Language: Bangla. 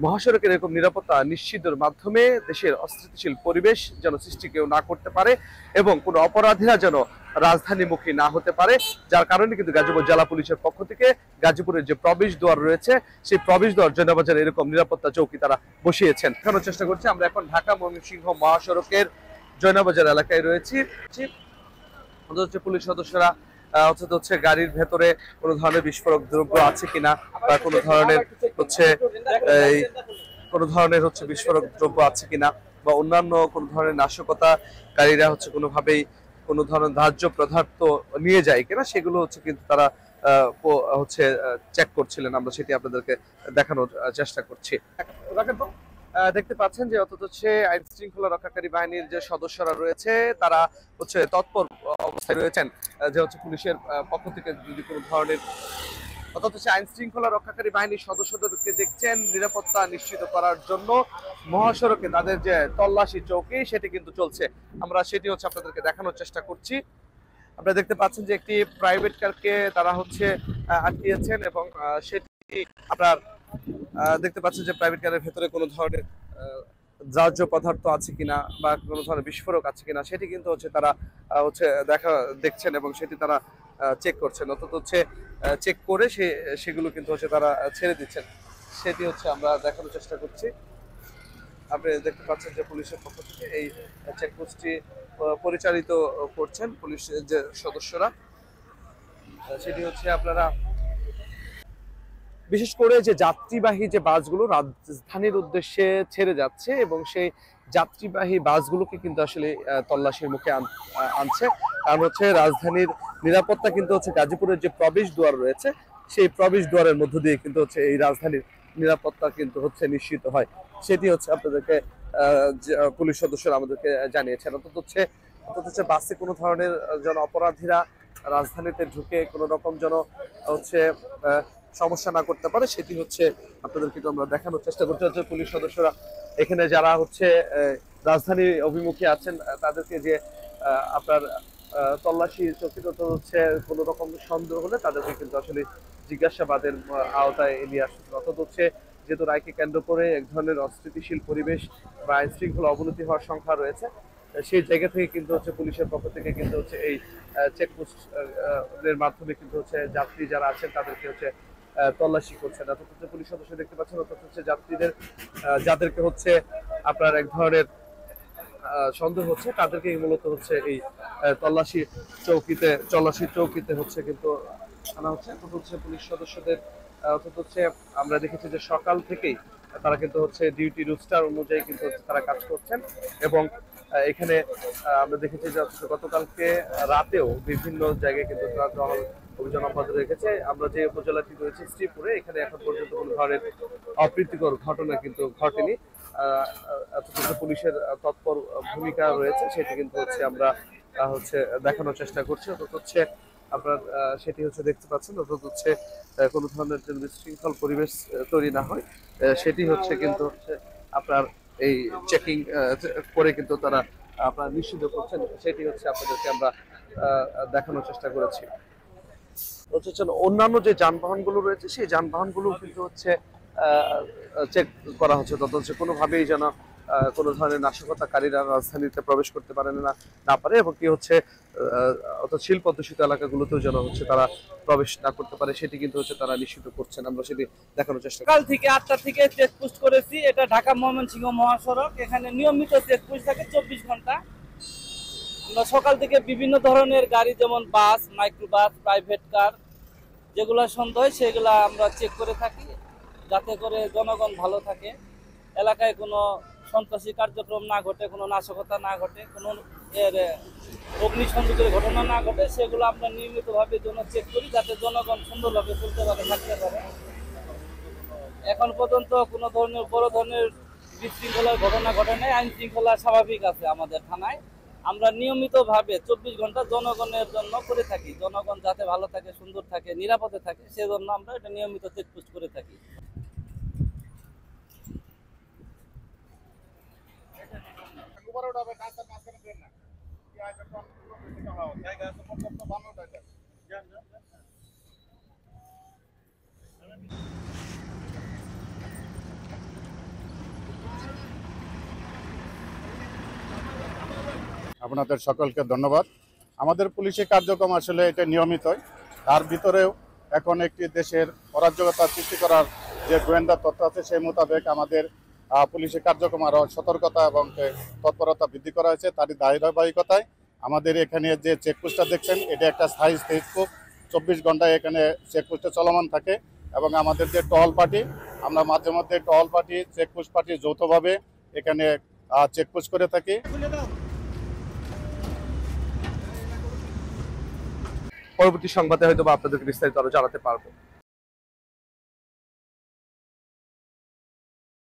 মহাসড়কের এরকম নিরাপত্তা নিশ্চিতের মাধ্যমে দেশের অস্থিতিশীল পরিবেশ যেন সৃষ্টি কেউ না করতে পারে এবং কোনো অপরাধীরা যেন রাজধানীমুখী না হতে পারে, যার কারণে কিন্তু গাজীপুর জেলা পুলিশের পক্ষ থেকে গাজীপুরের যে প্রবেশ দ্বার রয়েছে সেই প্রবেশ দ্বার জয়নাবাজারে এরকম নিরাপত্তা চৌকি তারা বসিয়েছেন। দেখানোর চেষ্টা করছি আমরা এখন ঢাকা ময়মনসিংহ মহাসড়কের জয়নাবাজার এলাকায় রয়েছি। পুলিশ সদস্যরা হচ্ছে গাড়ির ভেতরে কোনো ধরনের বিস্ফোরক দ্রব্য আছে কিনা বা কোনো ধরনের বিস্ফোরক দ্রব্য আছে কিনা বা অন্যান্য কোনো ধরনের নাশকতাকারীরা কোনোভাবেই কোনো ধরনের ধার্য পদার্থ নিয়ে যায় কিনা সেগুলো কিন্তু তারা চেক করছিলেন। আমরা সেটি আপনাদেরকে দেখানোর চেষ্টা করছি। দেখতে পাচ্ছেন যে আইন শৃঙ্খলা রক্ষাকারী বাহিনীর যে সদস্যরা রয়েছে তারা তৎপর অবস্থায় রয়েছেন, যে পুলিশের পক্ষ থেকে যদি কোনো ধরনের আইন শৃঙ্খলা রক্ষাকারী বাহিনীর সদস্যদেরকে দেখছেন নিরাপত্তা নিশ্চিত করার জন্য মহাসড়কে তাদের যে তল্লাশি চৌকি সেটি কিন্তু চলছে। আমরা সেটি আপনাদেরকে দেখানোর চেষ্টা করছি। আপনারা দেখতে পাচ্ছেন যে একটি প্রাইভেট কারকে তারা আটকিয়েছেন এবং সেটি আপনার দেখতে পাচ্ছেন যে প্রাইভেট কারের ভেতরে কোনো ধরনের ধার্য পদার্থ আছে কিনা বা কোনো ধরনের বিস্ফোরক আছে কিনা সেটি কিন্তু তারা দেখছেন এবং সেটি তারা চেক করছেন, চেক করে সেগুলো কিন্তু তারা ছেড়ে দিচ্ছেন। সেটি আমরা দেখানোর চেষ্টা করছি। আপনি দেখতে পাচ্ছেন যে পুলিশের পক্ষ থেকে এই চেকপোস্টটি পরিচালিত করছেন পুলিশের যে সদস্যরা। সেটি আপনারা বিশেষ করে যে যাত্রীবাহী যে বাসগুলো রাজধানীর উদ্দেশ্যে ছেড়ে যাচ্ছে এবং সেই যাত্রীবাহী বাসগুলোকে কিন্তু আসলে তল্লাশির মুখে আনছে। কারণ রাজধানীর নিরাপত্তা কিন্তু গাজীপুরের যে প্রবেশ দ্বার রয়েছে সেই প্রবেশ দ্বারের মধ্য দিয়ে কিন্তু এই রাজধানীর নিরাপত্তা কিন্তু নিশ্চিত হয়। সেটি আপনাদেরকে পুলিশ সদস্যরা আমাদেরকে জানিয়েছেন। অন্তত বাসে কোনো ধরনের যেন অপরাধীরা রাজধানীতে ঢুকে কোনো রকম যেন সমস্যা না করতে পারে সেটি আপনাদের কিন্তু আমরা দেখানোর চেষ্টা করতে হচ্ছে। পুলিশ সদস্যরা এখানে যারা রাজধানী অভিমুখে আছেন তাদেরকে যে আপনার তল্লাশি চৌকিরত কোনো রকম সন্দেহ হলে তাদেরকে কিন্তু আসলে জিজ্ঞাসাবাদের আওতায় নিয়ে আসছে। অর্থাৎ যেহেতু রায়কে কেন্দ্র করে এক ধরনের অস্থিতিশীল পরিবেশ বা আইন শৃঙ্খলা অবনতি হওয়ার সংখ্যা রয়েছে, সেই জায়গা থেকে কিন্তু পুলিশের পক্ষ থেকে কিন্তু এই চেকপোস্ট এর মাধ্যমে কিন্তু যাত্রী যারা আছেন তাদেরকে তল্লাশি করছেন। অর্থাৎ পুলিশ সদস্য দেখতে পাচ্ছেন অর্থাৎ যাত্রীদের যাদেরকে আপনার এক ধরনের সন্দেহ হচ্ছে তাদেরকে মূলত এই তল্লাশি চৌকিতে কিন্তু আনা হচ্ছে। পুলিশ সদস্যদের অর্থাৎ আমরা দেখেছি যে সকাল থেকেই তারা কিন্তু ডিউটি রুস্টার অনুযায়ী কিন্তু তারা কাজ করছেন এবং এখানে আমরা দেখেছি যে গতকালকে রাতেও বিভিন্ন জায়গায় কিন্তু টহল অভিযান অব্যাহত রেখেছে। আমরা যে উপজেলাটি রয়েছে শ্রীপুরে, এখানে এখন পর্যন্ত কোনো ধরনের অপ্রীতিকর ঘটনা কিন্তু ঘটেনি। পুলিশের তৎপর ভূমিকা রয়েছে সেটি কিন্তু আমরা দেখানোর চেষ্টা করছি। অর্থাৎ আপনার সেটি দেখতে পাচ্ছেন অর্থাৎ কোনো ধরনের যেন বিশৃঙ্খল পরিবেশ তৈরি না হয় সেটি কিন্তু আপনার এই চেকিং করে কিন্তু তারা আপনার নিশ্চিত করছেন। সেটি আপনাদেরকে আমরা দেখানোর চেষ্টা করেছি। অন্যান্য যে যানবাহনগুলো রয়েছে সেই যানবাহনগুলো কিন্তু চেক করা হচ্ছে, তত কোনোভাবেই যেন কোনো ধরনের নাশকতাকারীরা রাজধানীতে প্রবেশ করতে না পারে এবং কি অর্থাৎ শিল্প অধ্যুষিত এলাকাগুলোতেও যেন তারা প্রবেশ না করতে পারে সেটি কিন্তু তারা নিশ্চিত করছেন। আমরা সেটি দেখানোর চেষ্টা করি। সকাল থেকে 8টা থেকে চেকপোস্ট করেছি। এটা ঢাকা ময়মনসিংহ মহাসড়ক। এখানে নিয়মিত চেকপোস্ট থাকে 24 ঘন্টা। আমরা সকাল থেকে বিভিন্ন ধরনের গাড়ি যেমন বাস, মাইক্রোবাস, প্রাইভেট কার যেগুলো সন্দেহ হয় সেগুলো আমরা চেক করে থাকি যাতে করে জনগণ ভালো থাকে, এলাকায় কোনো সন্ত্রাসী কার্যক্রম না ঘটে, কোনো নাশকতা না ঘটে, কোনো অগ্নিসংযোগের ঘটনা না ঘটে, সেগুলো আমরা নিয়মিতভাবে জন্য চেক করি যাতে জনগণ সুন্দরভাবে চলতে পারে, থাকতে পারে। এখন পর্যন্ত কোনো ধরনের বড় ধরনের বিশৃঙ্খলার ঘটনা ঘটে নাই। আইন শৃঙ্খলা স্বাভাবিক আছে আমাদের থানায়। আমরা নিয়মিতভাবে 24 ঘন্টা জনগণের জন্য করে থাকি, জনগণ যাতে ভালো থাকে, সুন্দর থাকে, নিরাপদে থাকে সেজন্য আমরা এটা নিয়মিত চেকপোস্ট করে থাকি। আপনাদের সকলকে ধন্যবাদ। আমাদের পুলিশি কার্যক্রম আসলে এটা নিয়মিতই, তার ভিতরেও এখন একটি দেশের অরাজকতা সৃষ্টি করার যে গোয়েন্দা তথ্য আছে সেই মোতাবেক আমাদের পুলিশি কার্যক্রম আরও সতর্কতা এবং তৎপরতা বৃদ্ধি করা হয়েছে। তারই ধারাবাহিকতায় আমাদের এখানে যে চেকপোস্টটা দেখছেন এটা একটা স্থায়ী চেকপোস্ট, 24 ঘন্টায় এখানে চেকপোস্টে চলমান থাকে এবং আমাদের যে টহল পার্টি, আমরা মাঝে মধ্যে টহল পার্টি চেকপোস্ট পার্টি যৌথভাবে এখানে চেকপোস্ট করে থাকি। পরবর্তী সংবাদে হয়তো বা আপনাদেরকে বিস্তারিত আরো জানাতে পারবো।